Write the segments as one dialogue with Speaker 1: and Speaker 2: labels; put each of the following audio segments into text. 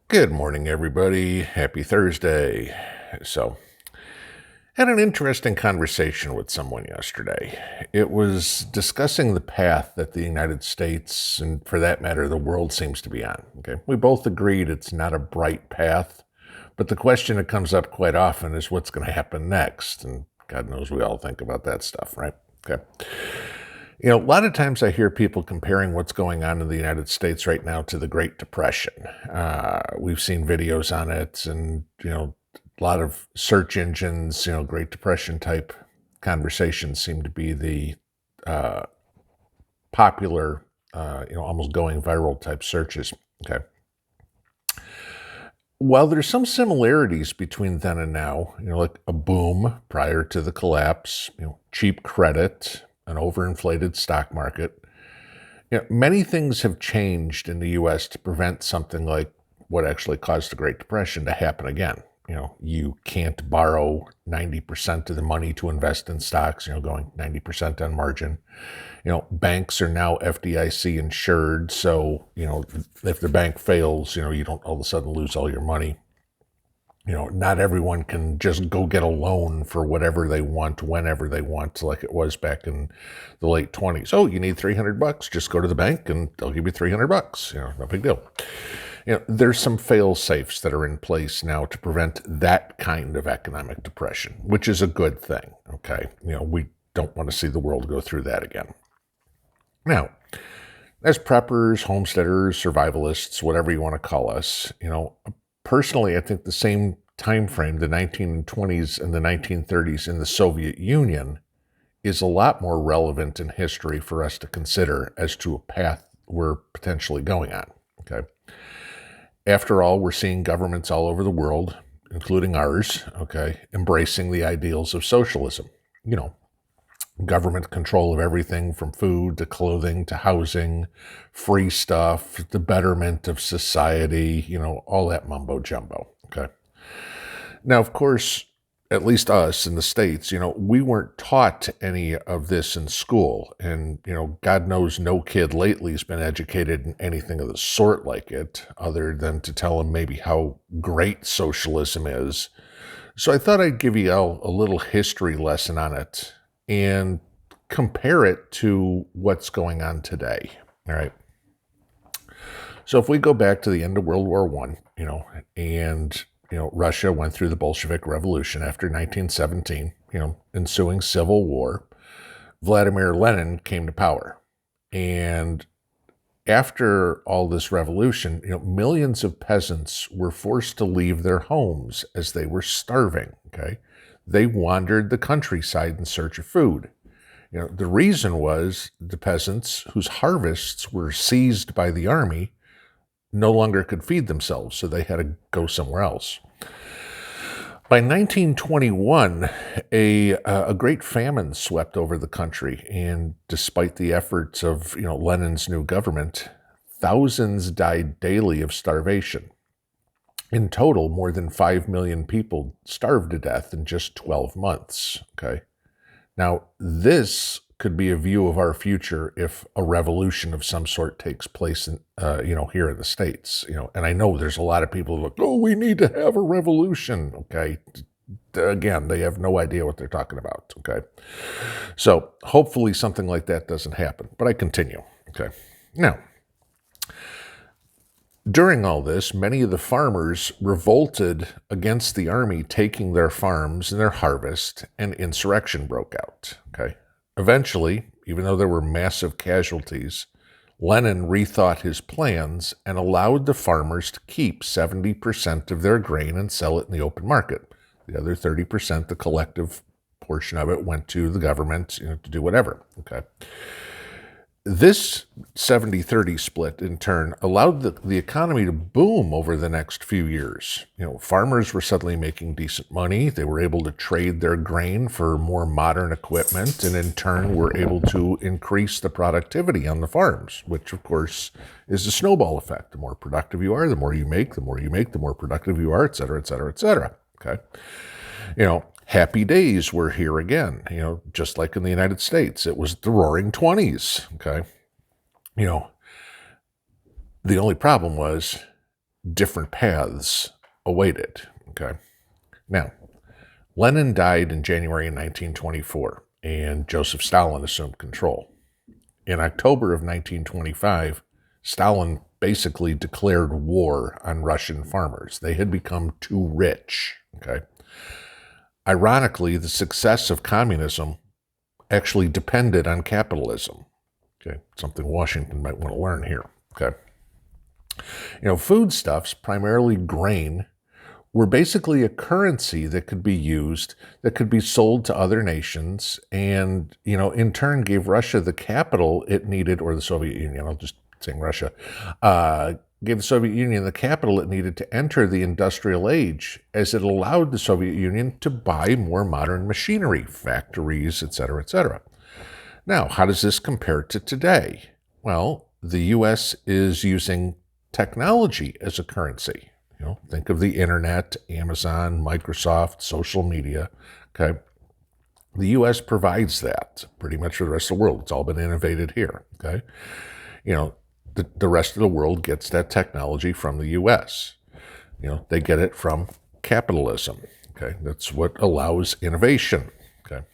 Speaker 1: Good morning, everybody. Happy Thursday. So, had an interesting conversation with someone yesterday. It was discussing the path that the United States, and for that matter, the world seems to be on. Okay. We both agreed it's not a bright path, but the question that comes up quite often is what's going to happen next? And God knows we all think about that stuff, right? Okay. A lot of times I hear people comparing what's going on in the United States right now to the Great Depression. We've seen videos on it and, a lot of search engines, Great Depression type conversations seem to be the uh, popular, almost going viral type searches. Okay. While there's some similarities between then and now, like a boom prior to the collapse, cheap credit, an overinflated stock market, many things have changed in the US to prevent something like what actually caused the Great Depression to happen again. You can't borrow 90% of the money to invest in stocks, going 90% on margin. Banks are now FDIC insured. So, if the bank fails, you don't all of a sudden lose all your money. Not everyone can just go get a loan for whatever they want, whenever they want, like it was back in the late 20s. Oh, you need $300, just go to the bank and they'll give you $300. No big deal. There's some fail safes that are in place now to prevent that kind of economic depression, which is a good thing. Okay. We don't want to see the world go through that again. Now, as preppers, homesteaders, survivalists, whatever you want to call us, personally, I think the same time frame, the 1920s and the 1930s in the Soviet Union, is a lot more relevant in history for us to consider as to a path we're potentially going on. Okay. After all, we're seeing governments all over the world, including ours, okay, embracing the ideals of socialism. Government control of everything from food to clothing to housing, free stuff, the betterment of society, all that mumbo jumbo. Okay. Now, of course, at least us in the States, we weren't taught any of this in school. And, God knows no kid lately has been educated in anything of the sort like it, other than to tell them maybe how great socialism is. So I thought I'd give you all a little history lesson on it and compare it to what's going on today. All right. So if we go back to the end of World War I, and Russia went through the Bolshevik Revolution after 1917, ensuing civil war, Vladimir Lenin came to power. And after all this revolution, millions of peasants were forced to leave their homes as they were starving. Okay. They wandered the countryside in search of food. The reason was the peasants whose harvests were seized by the army no longer could feed themselves, so they had to go somewhere else. By 1921, a great famine swept over the country, and despite the efforts of Lenin's new government, thousands died daily of starvation. In total, more than 5 million people starved to death in just 12 months. Okay. Now, this could be a view of our future if a revolution of some sort takes place in, here in the States. And I know there's a lot of people who look, oh, we need to have a revolution. Okay. Again, they have no idea what they're talking about. Okay. So hopefully something like that doesn't happen. But I continue. Okay. Now, during all this, many of the farmers revolted against the army taking their farms and their harvest, and insurrection broke out. Okay. Eventually, even though there were massive casualties, Lenin rethought his plans and allowed the farmers to keep 70% of their grain and sell it in the open market. The other 30%, the collective portion of it, went to the government to do whatever. Okay. This 70-30 split, in turn, allowed the economy to boom over the next few years. Farmers were suddenly making decent money. They were able to trade their grain for more modern equipment, and in turn were able to increase the productivity on the farms, which, of course, is a snowball effect. The more productive you are, the more you make, the more you make, the more productive you are, et cetera, et cetera, et cetera. Okay. Happy days were here again, just like in the United States. It was the roaring 20s, okay? The only problem was different paths awaited. Okay. Now, Lenin died in January of 1924, and Joseph Stalin assumed control. In October of 1925, Stalin basically declared war on Russian farmers. They had become too rich. Okay. Ironically, the success of communism actually depended on capitalism. Okay, something Washington might want to learn here. Okay. Foodstuffs, primarily grain, were basically a currency that could be used, that could be sold to other nations, and, in turn gave Russia the capital it needed, or the Soviet Union, I'll just say Russia, gave the Soviet Union the capital it needed to enter the industrial age, as it allowed the Soviet Union to buy more modern machinery, factories, etc., etc. Now, how does this compare to today? Well, the U.S. is using technology as a currency. Think of the internet, Amazon, Microsoft, social media. Okay. The U.S. provides that pretty much for the rest of the world. It's all been innovated here. Okay. The rest of the world gets that technology from the U.S. They get it from capitalism. Okay. That's what allows innovation. Okay.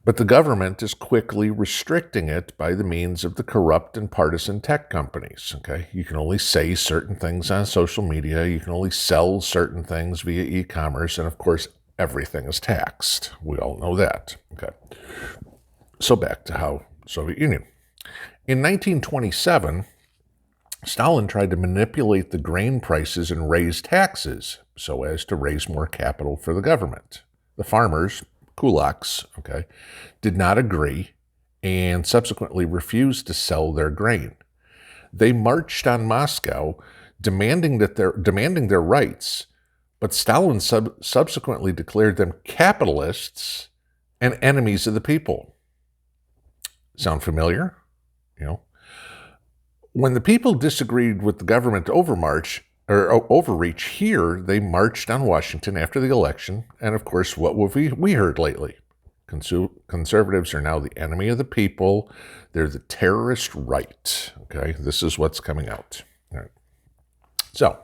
Speaker 1: But the government is quickly restricting it by the means of the corrupt and partisan tech companies. Okay, you can only say certain things on social media. You can only sell certain things via e-commerce, and of course, everything is taxed. We all know that. Okay, so back to how Soviet Union. In 1927, Stalin tried to manipulate the grain prices and raise taxes so as to raise more capital for the government. The farmers, Kulaks, did not agree and subsequently refused to sell their grain. They marched on Moscow, demanding their rights, but Stalin subsequently declared them capitalists and enemies of the people. Sound familiar? When the people disagreed with the government overreach here, they marched on Washington after the election. And of course, what have we heard lately? Conservatives are now the enemy of the people. They're the terrorist right. Okay, this is what's coming out. All right. So,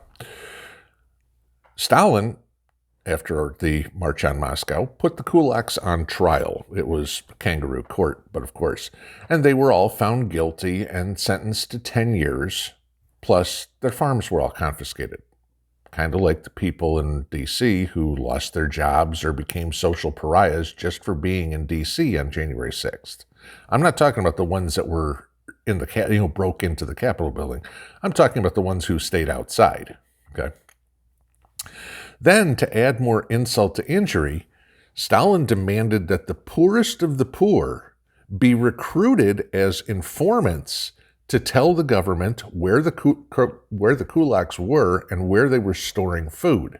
Speaker 1: Stalin, after the March on Moscow, put the kulaks on trial. It was a kangaroo court, but of course. And they were all found guilty and sentenced to 10 years. Plus, their farms were all confiscated. Kind of like the people in D.C. who lost their jobs or became social pariahs just for being in D.C. on January 6th. I'm not talking about the ones that were in the broke into the Capitol building. I'm talking about the ones who stayed outside. Okay. Then, to add more insult to injury, Stalin demanded that the poorest of the poor be recruited as informants to tell the government where the kulaks were and where they were storing food.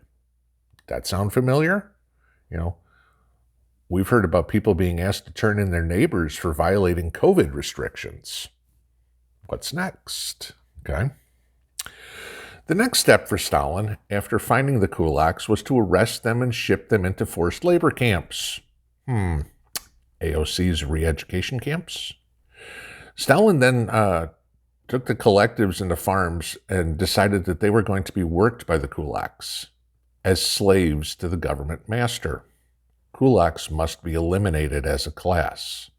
Speaker 1: That sound familiar? We've heard about people being asked to turn in their neighbors for violating COVID restrictions. What's next? Okay. The next step for Stalin, after finding the kulaks, was to arrest them and ship them into forced labor camps. AOC's re-education camps? Stalin then took the collectives into farms and decided that they were going to be worked by the kulaks as slaves to the government master. Kulaks must be eliminated as a class.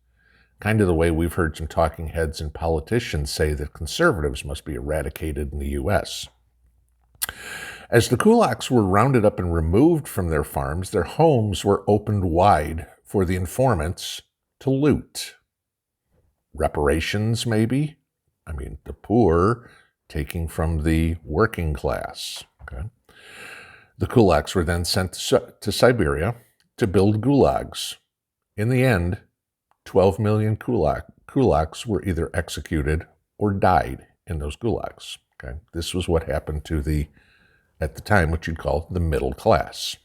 Speaker 1: Kind of the way we've heard some talking heads and politicians say that conservatives must be eradicated in the U.S. As the kulaks were rounded up and removed from their farms, their homes were opened wide for the informants to loot. Reparations, maybe? The poor taking from the working class. Okay. The kulaks were then sent to Siberia to build gulags. In the end, 12 million kulaks were either executed or died in those gulags. Okay. This was what happened to at the time, what you'd call the middle class.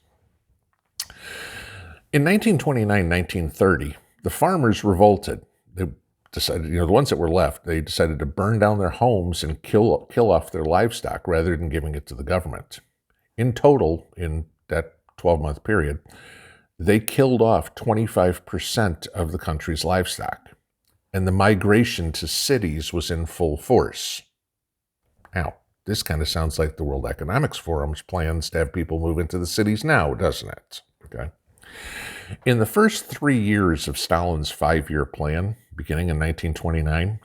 Speaker 1: In 1929-1930, the farmers revolted. They decided, the ones that were left, they decided to burn down their homes and kill off their livestock rather than giving it to the government. In total, in that 12-month period, they killed off 25% of the country's livestock, and the migration to cities was in full force. Now, This kind of sounds like the World Economics Forum's plans to have people move into the cities now, doesn't it? Okay. In the first 3 years of Stalin's 5-year plan, beginning in 1929,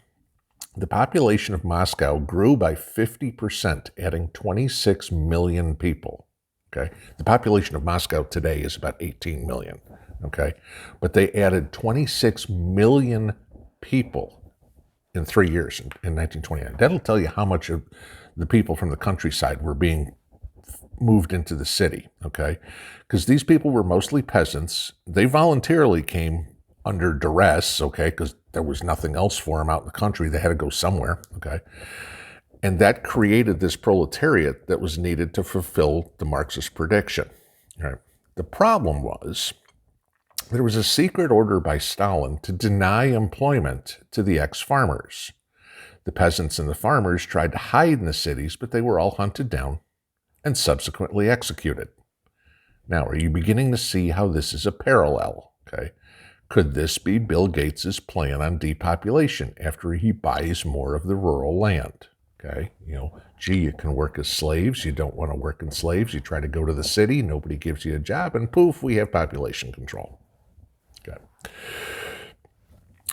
Speaker 1: the population of Moscow grew by 50%, adding 26 million people. Okay. The population of Moscow today is about 18 million. Okay. But they added 26 million people in 3 years in 1929. That'll tell you how much of the people from the countryside were being moved into the city, okay? Because these people were mostly peasants. They voluntarily came under duress, okay, because there was nothing else for them out in the country. They had to go somewhere, okay? And that created this proletariat that was needed to fulfill the Marxist prediction, right? The problem was there was a secret order by Stalin to deny employment to the ex-farmers. The peasants and the farmers tried to hide in the cities, but they were all hunted down and subsequently executed. Now, are you beginning to see how this is a parallel? Okay. Could this be Bill Gates's plan on depopulation after he buys more of the rural land? Okay. Gee, you can work as slaves. You don't want to work as slaves. You try to go to the city. Nobody gives you a job. And poof, we have population control. Okay.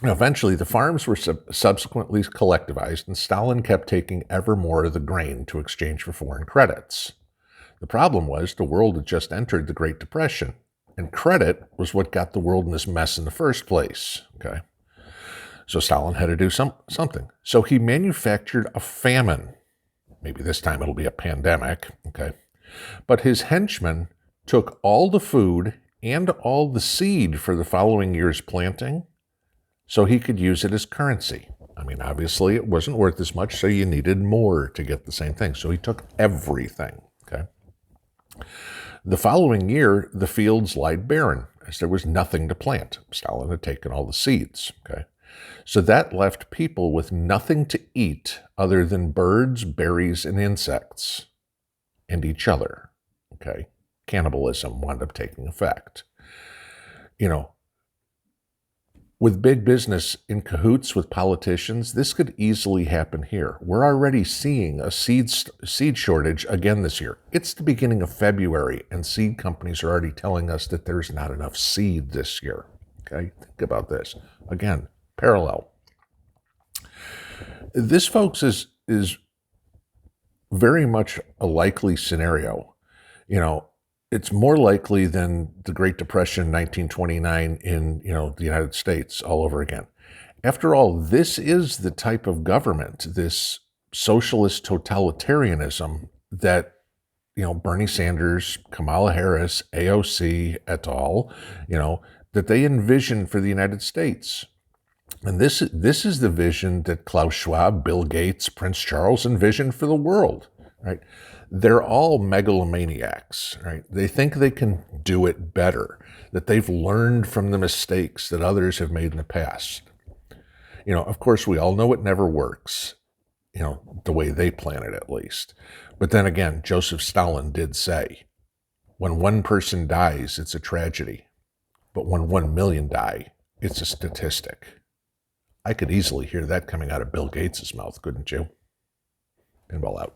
Speaker 1: Now, eventually, the farms were subsequently collectivized, and Stalin kept taking ever more of the grain to exchange for foreign credits. The problem was the world had just entered the Great Depression, and credit was what got the world in this mess in the first place. Okay, so Stalin had to do something. So he manufactured a famine. Maybe this time it'll be a pandemic. Okay, but his henchmen took all the food and all the seed for the following year's planting, so he could use it as currency. I mean, obviously it wasn't worth as much, so you needed more to get the same thing. So he took everything. Okay. The following year, the fields lied barren, as there was nothing to plant. Stalin had taken all the seeds. Okay. So that left people with nothing to eat other than birds, berries, and insects, and each other. Okay. Cannibalism wound up taking effect. With big business in cahoots with politicians, this could easily happen here. We're already seeing a seed shortage again this year. It's the beginning of February, and seed companies are already telling us that there's not enough seed this year. Okay, think about this. Again, parallel. This, folks, is very much a likely scenario. It's more likely than the Great Depression, 1929, in the United States all over again. After all, this is the type of government, this socialist totalitarianism that Bernie Sanders, Kamala Harris, AOC, et al., that they envision for the United States. And this is the vision that Klaus Schwab, Bill Gates, Prince Charles envisioned for the world, right? They're all megalomaniacs, right? They think they can do it better, that they've learned from the mistakes that others have made in the past. Of course, we all know it never works, the way they plan it at least. But then again, Joseph Stalin did say, when one person dies, it's a tragedy. But when 1 million die, it's a statistic. I could easily hear that coming out of Bill Gates' mouth, couldn't you? Pinball out.